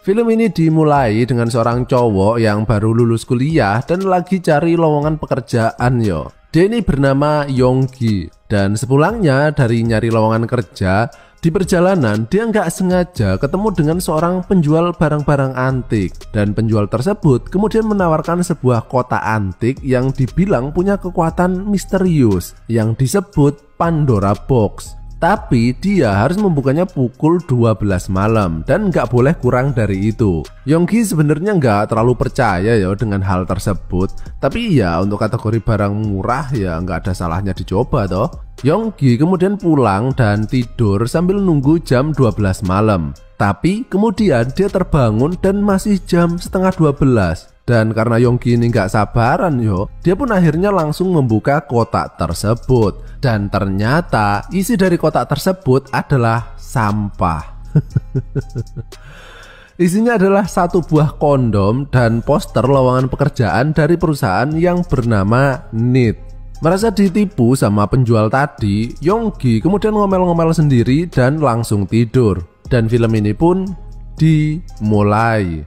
Film ini dimulai dengan seorang cowok yang baru lulus kuliah dan lagi cari lowongan pekerjaan yo. Dia ini bernama Yonggi, dan sepulangnya dari nyari lowongan kerja, di perjalanan dia nggak sengaja ketemu dengan seorang penjual barang-barang antik. Dan penjual tersebut kemudian menawarkan sebuah kotak antik yang dibilang punya kekuatan misterius yang disebut Pandora Box. Tapi dia harus membukanya pukul 12 malam dan nggak boleh kurang dari itu. Yonggi sebenarnya nggak terlalu percaya ya dengan hal tersebut. Tapi ya untuk kategori barang murah ya nggak ada salahnya dicoba toh. Yonggi kemudian pulang dan tidur sambil nunggu jam 12 malam. Tapi kemudian dia terbangun dan masih jam setengah 12. Dan karena Yonggi ini nggak sabaran yo, dia pun akhirnya langsung membuka kotak tersebut. Dan ternyata isi dari kotak tersebut adalah sampah. Isinya adalah satu buah kondom dan poster lowongan pekerjaan dari perusahaan yang bernama NIT. Merasa ditipu sama penjual tadi, Yonggi kemudian ngomel-ngomel sendiri dan langsung tidur. Dan film ini pun dimulai.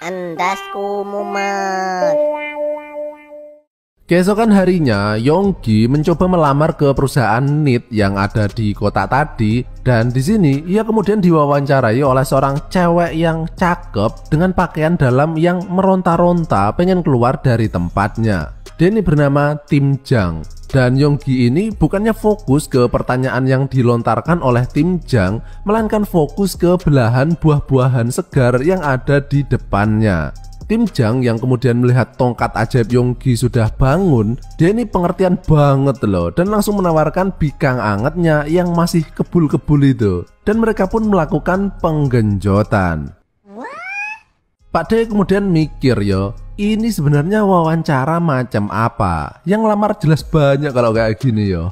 Andasku mumet. Keesokan harinya, Yonggi mencoba melamar ke perusahaan NIT yang ada di kota tadi, dan di sini ia kemudian diwawancarai oleh seorang cewek yang cakep dengan pakaian dalam yang meronta-ronta pengen keluar dari tempatnya. Dia ini bernama Tim Jang. Dan Yonggi ini bukannya fokus ke pertanyaan yang dilontarkan oleh Tim Jang, melainkan fokus ke belahan buah-buahan segar yang ada di depannya. Tim Jang yang kemudian melihat tongkat ajaib Yonggi sudah bangun, dia ini pengertian banget loh, dan langsung menawarkan bikang angetnya yang masih kebul-kebul itu. Dan mereka pun melakukan penggenjotan. Pak D kemudian mikir yo, ini sebenarnya wawancara macam apa? Yang lamar jelas banyak kalau kayak gini yo.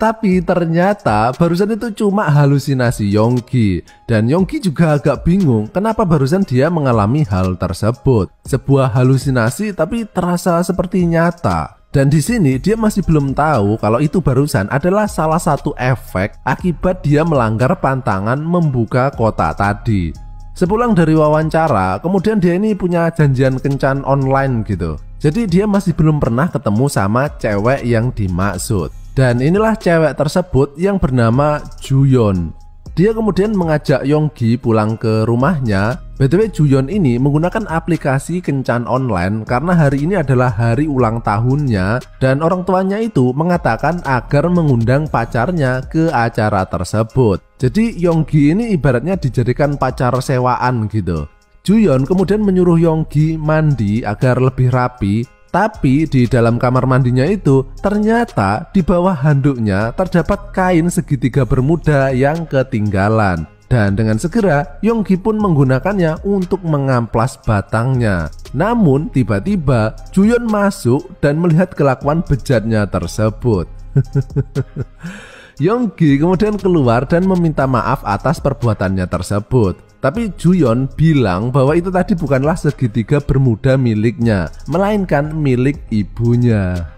Tapi ternyata barusan itu cuma halusinasi Yonggi. Dan Yonggi juga agak bingung kenapa barusan dia mengalami hal tersebut. Sebuah halusinasi tapi terasa seperti nyata. Dan di sini dia masih belum tahu kalau itu barusan adalah salah satu efek akibat dia melanggar pantangan membuka kotak tadi. Sepulang dari wawancara, kemudian dia ini punya janjian kencan online gitu. Jadi dia masih belum pernah ketemu sama cewek yang dimaksud. Dan inilah cewek tersebut yang bernama Juyeon. Dia kemudian mengajak Yonggi pulang ke rumahnya. BTW Juyeon ini menggunakan aplikasi kencan online karena hari ini adalah hari ulang tahunnya. Dan orang tuanya itu mengatakan agar mengundang pacarnya ke acara tersebut. Jadi Yonggi ini ibaratnya dijadikan pacar sewaan gitu. Juyeon kemudian menyuruh Yonggi mandi agar lebih rapi. Tapi di dalam kamar mandinya itu ternyata di bawah handuknya terdapat kain segitiga bermuda yang ketinggalan. Dan dengan segera Yonggi pun menggunakannya untuk mengamplas batangnya. Namun tiba-tiba Juyeon masuk dan melihat kelakuan bejatnya tersebut. Yonggi kemudian keluar dan meminta maaf atas perbuatannya tersebut. Tapi Juyeon bilang bahwa itu tadi bukanlah segitiga bermuda miliknya, melainkan milik ibunya.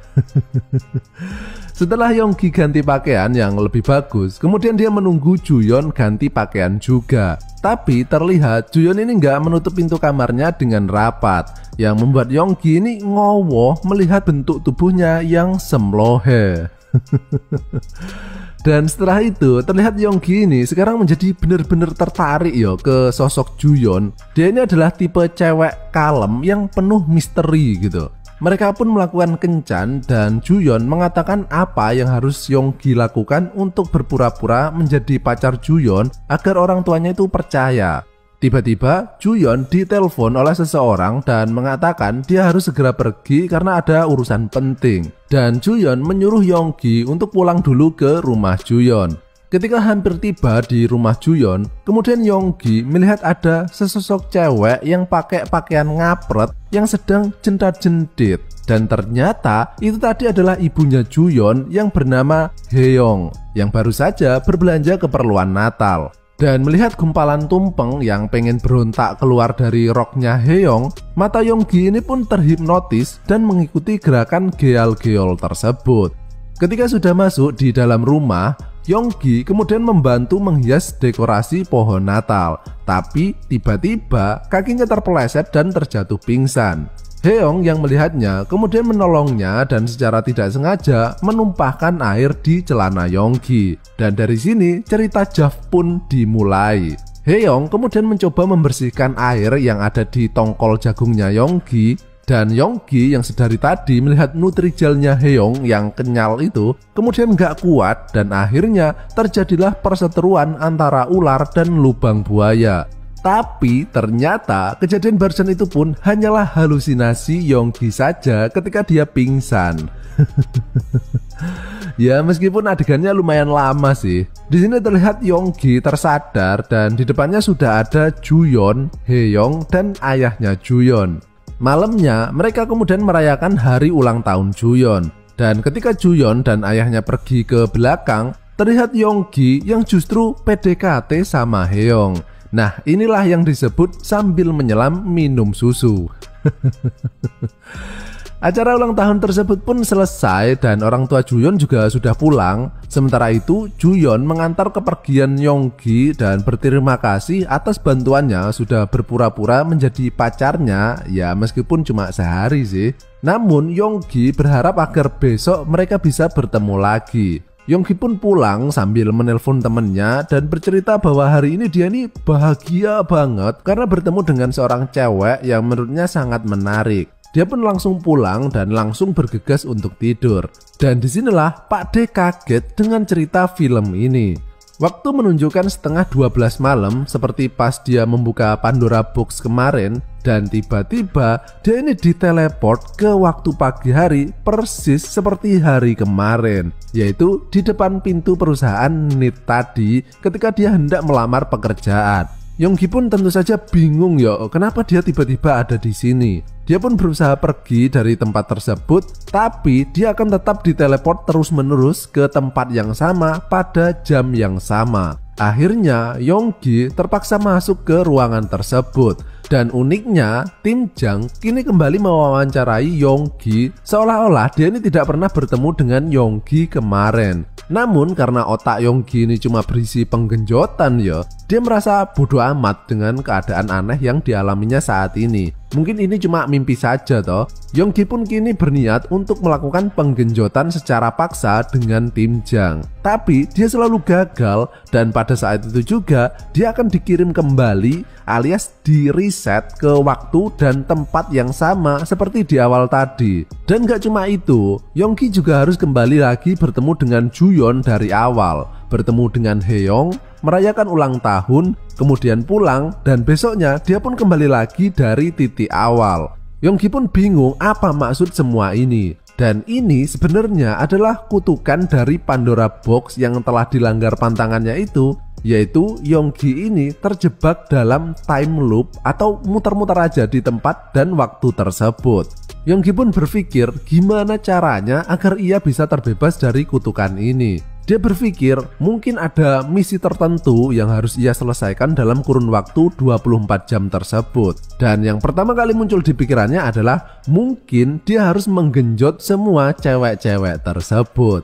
Setelah Yonggi ganti pakaian yang lebih bagus, kemudian dia menunggu Juyeon ganti pakaian juga. Tapi terlihat Juyeon ini nggak menutup pintu kamarnya dengan rapat, yang membuat Yonggi ini ngowoh melihat bentuk tubuhnya yang semlohe. Dan setelah itu terlihat Yonggi ini sekarang menjadi benar-benar tertarik yo ke sosok Juyeon. Dia ini adalah tipe cewek kalem yang penuh misteri gitu. Mereka pun melakukan kencan dan Juyeon mengatakan apa yang harus Yonggi lakukan untuk berpura-pura menjadi pacar Juyeon agar orang tuanya itu percaya. Tiba-tiba Juyeon ditelepon oleh seseorang dan mengatakan dia harus segera pergi karena ada urusan penting. Dan Juyeon menyuruh Yonggi untuk pulang dulu ke rumah Juyeon. Ketika hampir tiba di rumah Juyeon, kemudian Yonggi melihat ada sesosok cewek yang pakai pakaian ngapret yang sedang jentat-jentit. Dan ternyata itu tadi adalah ibunya Juyeon yang bernama Haeyong, yang baru saja berbelanja keperluan Natal. Dan melihat gumpalan tumpeng yang pengen berontak keluar dari roknya Haeyoung, mata Younggi ini pun terhipnotis dan mengikuti gerakan geol-geol tersebut. Ketika sudah masuk di dalam rumah, Younggi kemudian membantu menghias dekorasi pohon Natal. Tapi tiba-tiba kakinya terpeleset dan terjatuh pingsan. Haeyoung yang melihatnya kemudian menolongnya dan secara tidak sengaja menumpahkan air di celana Younggi. Dan dari sini cerita Jav pun dimulai. Haeyoung kemudian mencoba membersihkan air yang ada di tongkol jagungnya Younggi. Dan Younggi yang sedari tadi melihat nutrijelnya Haeyoung yang kenyal itu kemudian gak kuat dan akhirnya terjadilah perseteruan antara ular dan lubang buaya. Tapi ternyata kejadian barusan itu pun hanyalah halusinasi Younggi saja ketika dia pingsan. Ya meskipun adegannya lumayan lama sih. Di sini terlihat Younggi tersadar dan di depannya sudah ada Juyeon, Haeyoung dan ayahnya Juyeon. Malamnya mereka kemudian merayakan hari ulang tahun Juyeon. Dan ketika Juyeon dan ayahnya pergi ke belakang, terlihat Younggi yang justru PDKT sama Haeyoung. Nah inilah yang disebut sambil menyelam minum susu. Acara ulang tahun tersebut pun selesai dan orang tua Juyeon juga sudah pulang. Sementara itu Juyeon mengantar kepergian Younggi dan berterima kasih atas bantuannya sudah berpura-pura menjadi pacarnya. Ya meskipun cuma sehari sih. Namun Younggi berharap agar besok mereka bisa bertemu lagi. Younggi pun pulang sambil menelpon temennya dan bercerita bahwa hari ini dia nih bahagia banget karena bertemu dengan seorang cewek yang menurutnya sangat menarik. Dia pun langsung pulang dan langsung bergegas untuk tidur. Dan disinilah Pak D kaget dengan cerita film ini. Waktu menunjukkan setengah 12 malam seperti pas dia membuka Pandora Box kemarin. Dan tiba-tiba dia ini diteleport ke waktu pagi hari persis seperti hari kemarin. Yaitu di depan pintu perusahaan NIT tadi ketika dia hendak melamar pekerjaan. Younggi pun tentu saja bingung ya, kenapa dia tiba-tiba ada di sini. Dia pun berusaha pergi dari tempat tersebut, tapi dia akan tetap diteleport terus-menerus ke tempat yang sama pada jam yang sama. Akhirnya Younggi terpaksa masuk ke ruangan tersebut. Dan uniknya, Tim Jang kini kembali mewawancarai Younggi seolah-olah dia ini tidak pernah bertemu dengan Younggi kemarin. Namun karena otak Younggi ini cuma berisi penggenjotan ya, dia merasa bodoh amat dengan keadaan aneh yang dialaminya saat ini. Mungkin ini cuma mimpi saja toh. Younggi pun kini berniat untuk melakukan penggenjotan secara paksa dengan Tim Jang. Tapi dia selalu gagal dan pada saat itu juga dia akan dikirim kembali alias di reset ke waktu dan tempat yang sama seperti di awal tadi. Dan gak cuma itu, Younggi juga harus kembali lagi bertemu dengan Juyeon dari awal, bertemu dengan Haeyoung, merayakan ulang tahun, kemudian pulang, dan besoknya dia pun kembali lagi dari titik awal. Younggi pun bingung apa maksud semua ini. Dan ini sebenarnya adalah kutukan dari Pandora Box yang telah dilanggar pantangannya itu, yaitu Younggi ini terjebak dalam time loop atau muter-muter aja di tempat dan waktu tersebut. Younggi pun berpikir gimana caranya agar ia bisa terbebas dari kutukan ini. Dia berpikir mungkin ada misi tertentu yang harus ia selesaikan dalam kurun waktu 24 jam tersebut. Dan yang pertama kali muncul di pikirannya adalah mungkin dia harus menggenjot semua cewek-cewek tersebut.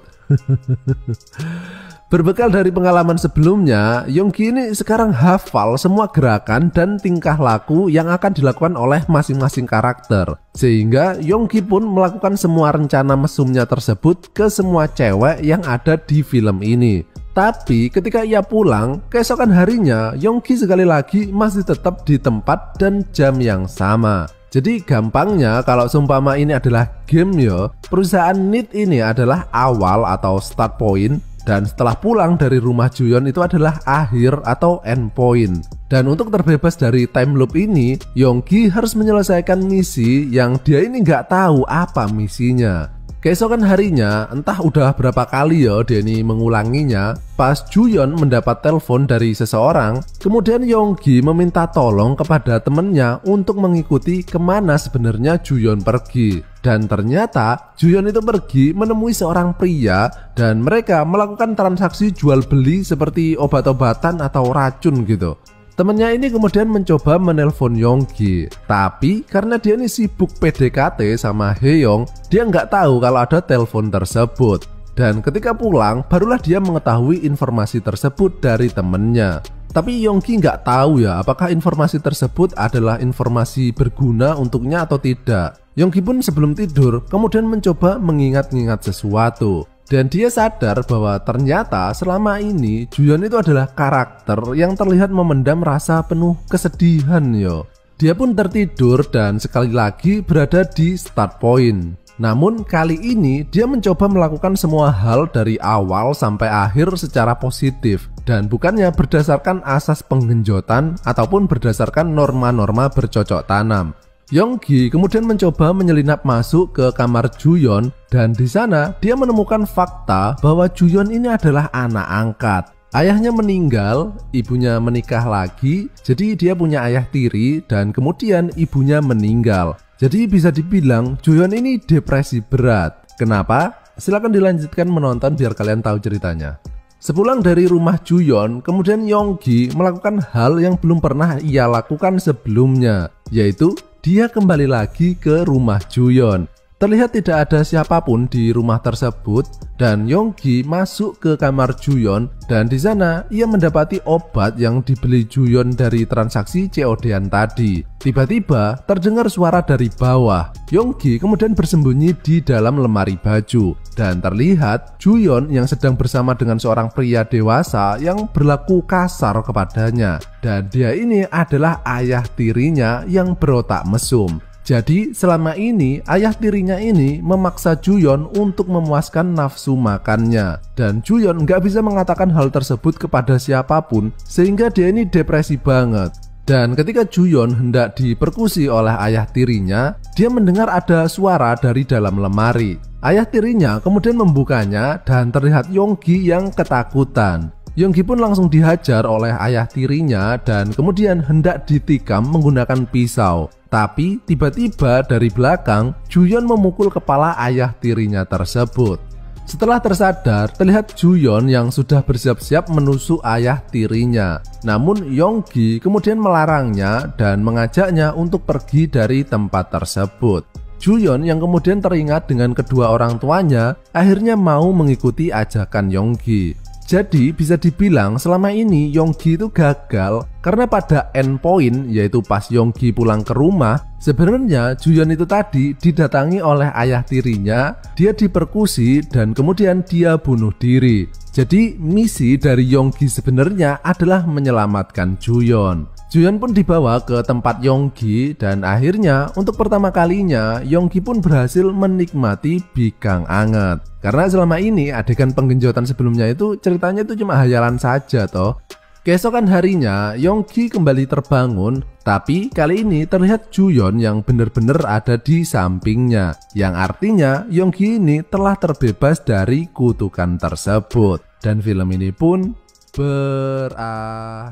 Berbekal dari pengalaman sebelumnya, Younggi ini sekarang hafal semua gerakan dan tingkah laku yang akan dilakukan oleh masing-masing karakter. Sehingga Younggi pun melakukan semua rencana mesumnya tersebut ke semua cewek yang ada di film ini. Tapi ketika ia pulang, keesokan harinya Younggi sekali lagi masih tetap di tempat dan jam yang sama. Jadi gampangnya kalau seumpama ini adalah game ya, perusahaan NIT ini adalah awal atau start point. Dan setelah pulang dari rumah Juyeon itu adalah akhir atau end point. Dan untuk terbebas dari time loop ini, Younggi harus menyelesaikan misi yang dia ini nggak tahu apa misinya. Keesokan harinya, entah udah berapa kali ya Denny mengulanginya, pas Juyeon mendapat telepon dari seseorang, kemudian Yonggi meminta tolong kepada temennya untuk mengikuti kemana sebenarnya Juyeon pergi. Dan ternyata Juyeon itu pergi menemui seorang pria dan mereka melakukan transaksi jual beli seperti obat-obatan atau racun gitu. Temennya ini kemudian mencoba menelpon Yonggi, tapi karena dia ini sibuk PDKT sama Haeyoung, dia nggak tahu kalau ada telepon tersebut. Dan ketika pulang, barulah dia mengetahui informasi tersebut dari temennya. Tapi Yonggi nggak tahu ya apakah informasi tersebut adalah informasi berguna untuknya atau tidak. Yonggi pun sebelum tidur kemudian mencoba mengingat-ingat sesuatu. Dan dia sadar bahwa ternyata selama ini Juyeon itu adalah karakter yang terlihat memendam rasa penuh kesedihan yo. Dia pun tertidur dan sekali lagi berada di start point. Namun kali ini dia mencoba melakukan semua hal dari awal sampai akhir secara positif dan bukannya berdasarkan asas penggenjotan ataupun berdasarkan norma-norma bercocok tanam. Yonggi kemudian mencoba menyelinap masuk ke kamar Juyeon dan di sana dia menemukan fakta bahwa Juyeon ini adalah anak angkat. Ayahnya meninggal, ibunya menikah lagi, jadi dia punya ayah tiri dan kemudian ibunya meninggal. Jadi bisa dibilang Juyeon ini depresi berat. Kenapa? Silahkan dilanjutkan menonton biar kalian tahu ceritanya. Sepulang dari rumah Juyeon, kemudian Yonggi melakukan hal yang belum pernah ia lakukan sebelumnya, yaitu dia kembali lagi ke rumah Juyeon. Terlihat tidak ada siapapun di rumah tersebut dan Yonggi masuk ke kamar Juyeon dan di sana ia mendapati obat yang dibeli Juyeon dari transaksi COD-an tadi. Tiba-tiba terdengar suara dari bawah. Yonggi kemudian bersembunyi di dalam lemari baju dan terlihat Juyeon yang sedang bersama dengan seorang pria dewasa yang berlaku kasar kepadanya. Dan dia ini adalah ayah tirinya yang berotak mesum. Jadi selama ini ayah tirinya ini memaksa Juyeon untuk memuaskan nafsu makannya. Dan Juyeon nggak bisa mengatakan hal tersebut kepada siapapun sehingga dia ini depresi banget. Dan ketika Juyeon hendak diperkusi oleh ayah tirinya, dia mendengar ada suara dari dalam lemari. Ayah tirinya kemudian membukanya dan terlihat Yonggi yang ketakutan. Yonggi pun langsung dihajar oleh ayah tirinya dan kemudian hendak ditikam menggunakan pisau. Tapi tiba-tiba dari belakang Juyeon memukul kepala ayah tirinya tersebut. Setelah tersadar, terlihat Juyeon yang sudah bersiap-siap menusuk ayah tirinya. Namun Yonggi kemudian melarangnya dan mengajaknya untuk pergi dari tempat tersebut. Juyeon yang kemudian teringat dengan kedua orang tuanya akhirnya mau mengikuti ajakan Yonggi. Jadi bisa dibilang selama ini Yonggi itu gagal karena pada end point, yaitu pas Yonggi pulang ke rumah, sebenarnya Juyeon itu tadi didatangi oleh ayah tirinya, dia diperkusi dan kemudian dia bunuh diri. Jadi misi dari Yonggi sebenarnya adalah menyelamatkan Juyeon. Juyeon pun dibawa ke tempat Yonggi dan akhirnya untuk pertama kalinya Yonggi pun berhasil menikmati bikang anget. Karena selama ini adegan penggenjotan sebelumnya itu ceritanya itu cuma hayalan saja toh. Keesokan harinya Yonggi kembali terbangun, tapi kali ini terlihat Juyeon yang benar-benar ada di sampingnya. Yang artinya Yonggi ini telah terbebas dari kutukan tersebut. Dan film ini pun berakhir.